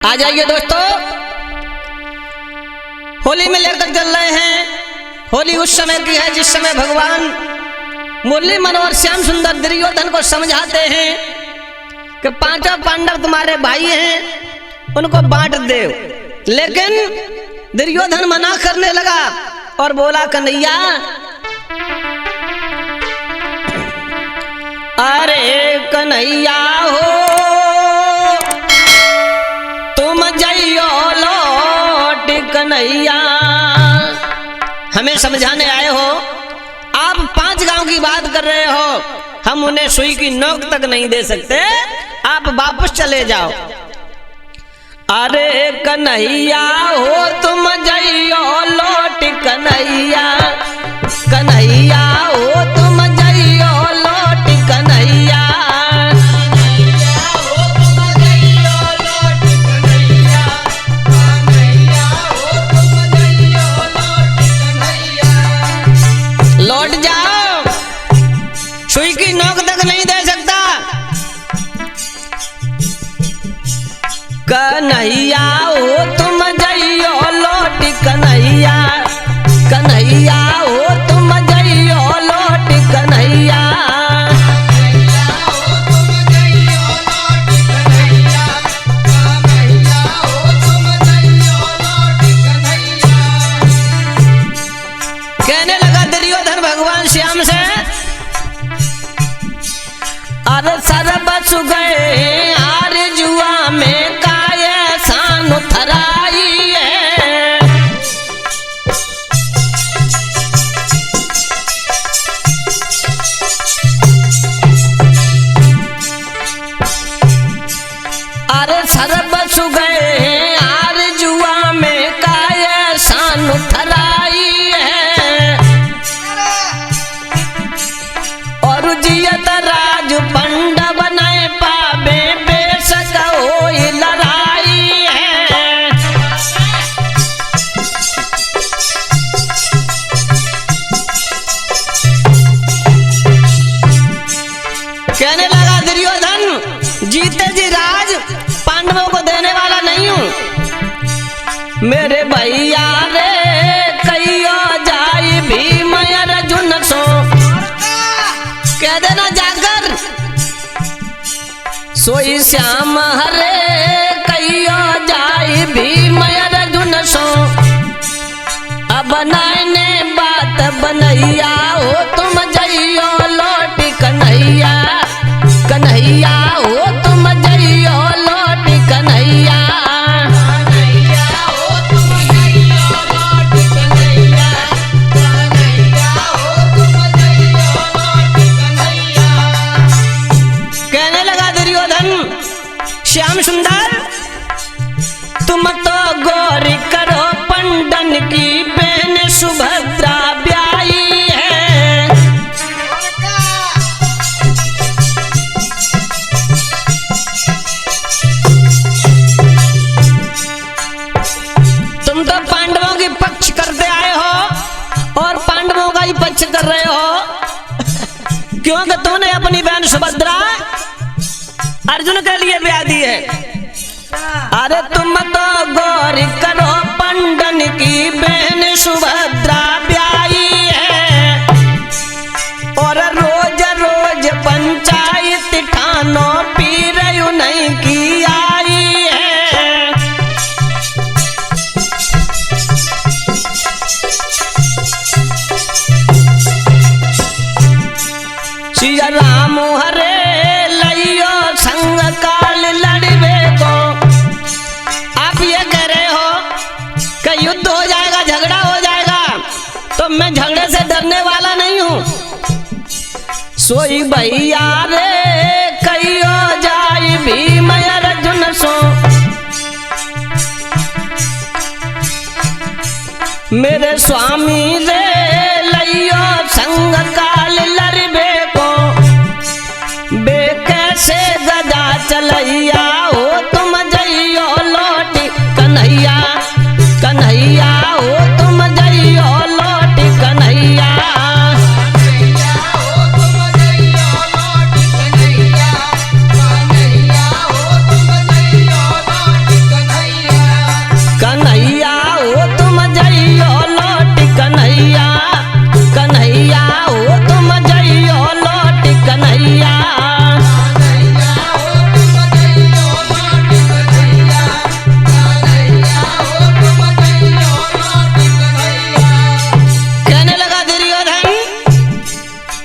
आ जाइए दोस्तों, होली में लेकर चल रहे हैं। होली उस समय की है जिस समय भगवान मुरली मनोहर श्याम सुंदर दुर्योधन को समझाते हैं कि पांचों पांडव तुम्हारे भाई हैं, उनको बांट दे। लेकिन दुर्योधन मना करने लगा और बोला, कन्हैया अरे कन्हैया हो तुम जइयो लौट कन्हैया। हमें समझाने आए हो, आप 5 गांव की बात कर रहे हो, हम उन्हें सुई की नोक तक नहीं दे सकते, आप वापस चले जाओ। अरे कन्हैया हो तुम जइयो लौट कन्हैया, कन्हैया हो तुम जइयो लौट कन्हैया। लौट जाओ, सुई की नोक तक नहीं दे सकता। कन्हैया हो तुम जइयो लौट कन्हैया, कन्हैया हो तुम जइयो लौट कन्हैया। कहने लगा दुर्योधन भगवान श्याम से, अरे सरबस गए आर जुआ में काय सान थराई है। अरे सरबस गए आर जुआ में काय सान थराई है। और जियत राज पंड बनाए पावे बेशक होई लड़ाई है। कहने लगा दुर्योधन, जीते जी राज पांडवों को देने वाला नहीं हूं। मेरे भैया रे कहियो जाई भीम अर्जुन सो, कह देना जाकर सोई श्याम हरे कहियो जाई भीम अर्जुन सो। अब नायने बात बनैया हो तुम जइयो लौट कन्हैया, कन्हैया हो तुम जइयो लौट कन्हैया। कहने लगा दुर्योधन, श्याम सुंदर तुम तो गौरी करो पंडन की बहन सुभद्रा ब्याही है। तुम तो पांडवों की पक्ष करते आए हो और पांडवों का ही पक्ष कर रहे हो, क्योंकि तुमने अपनी बहन सुभद्रा अर्जुन के लिए ब्याह दी है। अरे तुम तो गौरी करो पंडन की बहन सुभद्रा ब्याही है। और रोज रोज पंचायत ठानो पीर नहीं की आई है। सिया राम हरे लइयो संग काल लड़वे को। आप ये कह रहे हो कि युद्ध हो जाएगा, झगड़ा हो जाएगा, तो मैं झगड़े से डरने वाला नहीं हूं। सोई भैया रे कहियो जाई भीम अर्जुन सो। मेरे स्वामी रे लइयो संग काल लड़वे को। बे कैसे गदा चलैया हो तुम जइयो लौट कन्हैया, कन्हैया हो तुम जइयो लौट कन्हैया। कन्हैया हो तुम जइयो लौट कन्हैया।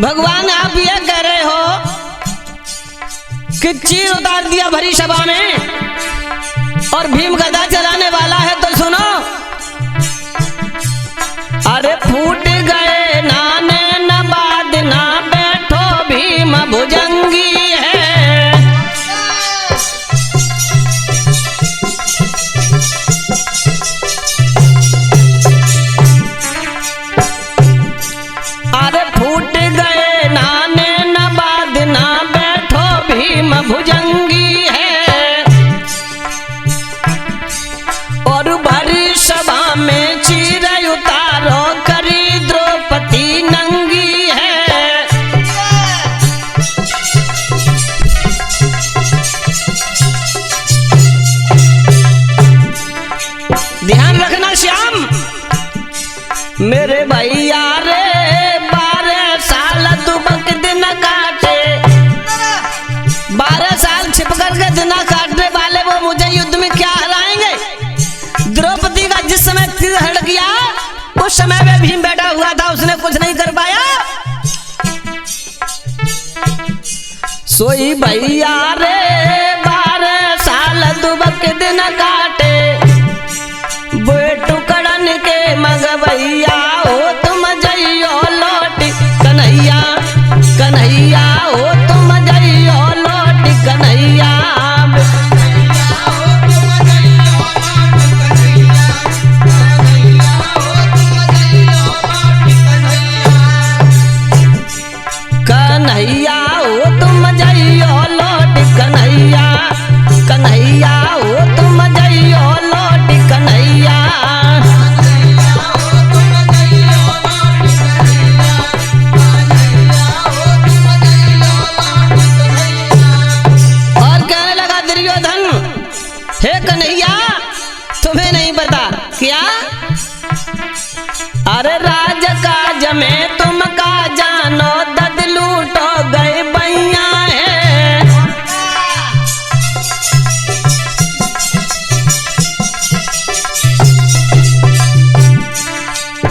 भगवान आप ये कह रहे हो कि चीर उतार दिया भरी सभा में और भीम गदा चलाने वाला है, तो सुनो। अरे फूट गए नाने न बाद ना बैठो भीम भुजंगी है। अरे फूट गए नाने न बाद ना बैठो भीम भुजंगी है। और भरी सभा में चीर उतारो करी द्रौपदी नंगी है। ध्यान रखना श्याम मेरे भैया रे, 12 साल दुबक दिन काटे, 12 साल छिप करके दिन काटने वाले वो मुझे युद्ध में क्या हराएंगे। द्रौपदी का जिस समय तीर हट गया उस समय में भीम बैठा हुआ था, उसने कुछ नहीं कर पाया। सोई भैया रे 12 साल दुबक दिन काटे, टुकड़न के मग भैया हो तुम जइयो लौट कन्हैया, कन्हैया हो तुम जइयो लौट कन्हैया। कन्हैया हो तुम जइयो लौट कन्हैया, कन्हैया हो तुम जइयो लौट कन्हैया। और कहने लगा दुर्योधन, हे कन्हैया तुम्हें नहीं पता क्या? अरे राज काज में तुम का जानो, दद लूटो गए बैया है।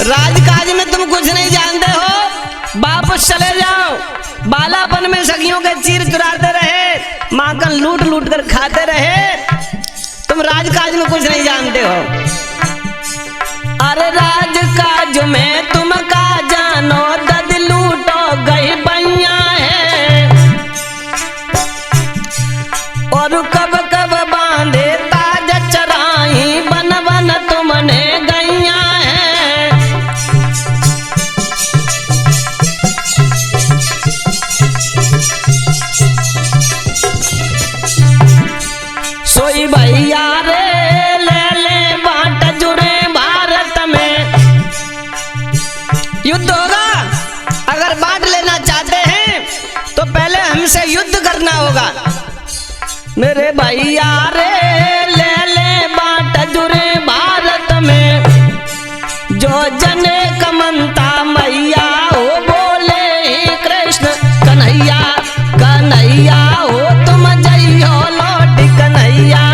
राजकाज में तुम कुछ नहीं जानते हो, वापस चले जाओ। बालापन में सखियों के चीर चुराते रहे, माखन लूट लूट कर खाते रहे, तुम राजकाज में कुछ नहीं जानते हो। अरे राजकाज में तुम का जानो, दद लूटो गई बैया है। और कब कब बांधे ताज चराई, बन बन तुमने गैया है। सोई भैया रे ले ले बाट जुड़े भारत में। युद्ध होगा, अगर बांट लेना चाहते हैं तो पहले हमसे युद्ध करना होगा। मेरे भैया रे ले ले बाट जुड़े भारत में, जो जने कमंता मैया हो बोले कृष्ण कन्हैया, कन्हैया हो तुम जइयो लौट कन्हैया।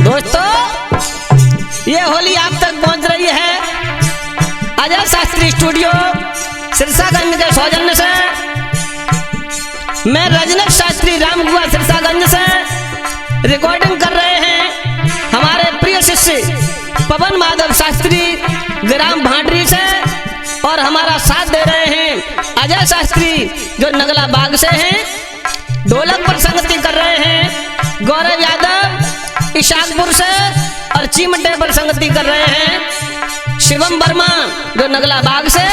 दोस्तों ये होली आप तक पहुंच रही है अजय शास्त्री स्टूडियो सिरसागंज के सौजन्य से। मैं रजनीश शास्त्री रामगुआ सिरसागंज से रिकॉर्डिंग कर रहे हैं। हमारे प्रिय शिष्य पवन माधव शास्त्री ग्राम भांडरी से, और हमारा साथ दे रहे हैं अजय शास्त्री जो नगला बाग से हैं। ढोलक पर संगति कर रहे हैं गौरव यादव इशाकपुर से, और चिमटे पर संगति कर रहे हैं शिवम वर्मा जो नगला बाग से।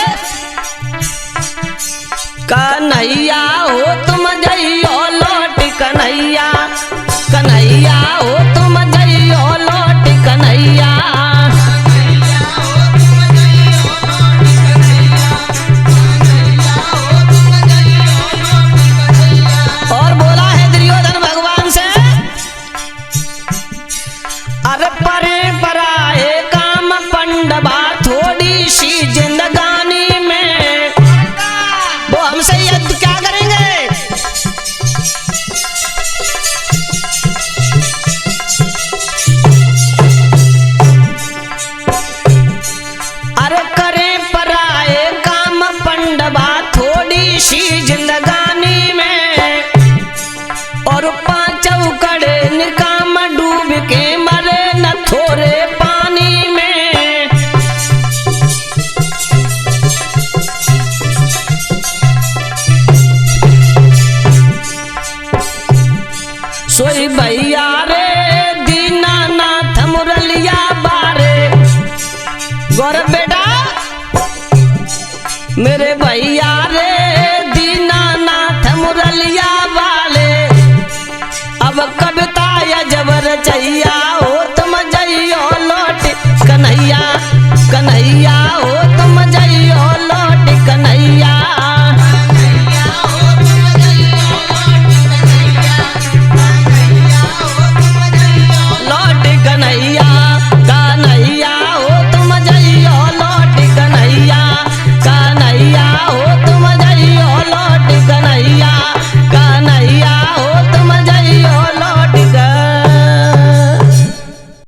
कन्हैया हो तुम जइयो लौट कन्हैया, कन्हैया हो तुम जइयो लौट कन्हैया। और बोला है दुर्योधन भगवान से, अरे परे पराए काम पंडवा थोड़ी सी जिंदगानी में, वो हमसे युद्ध क्या करेंगे? मेरे भैया रे दीनानाथ मुरलिया वाले अब कविता या जबर चाहिए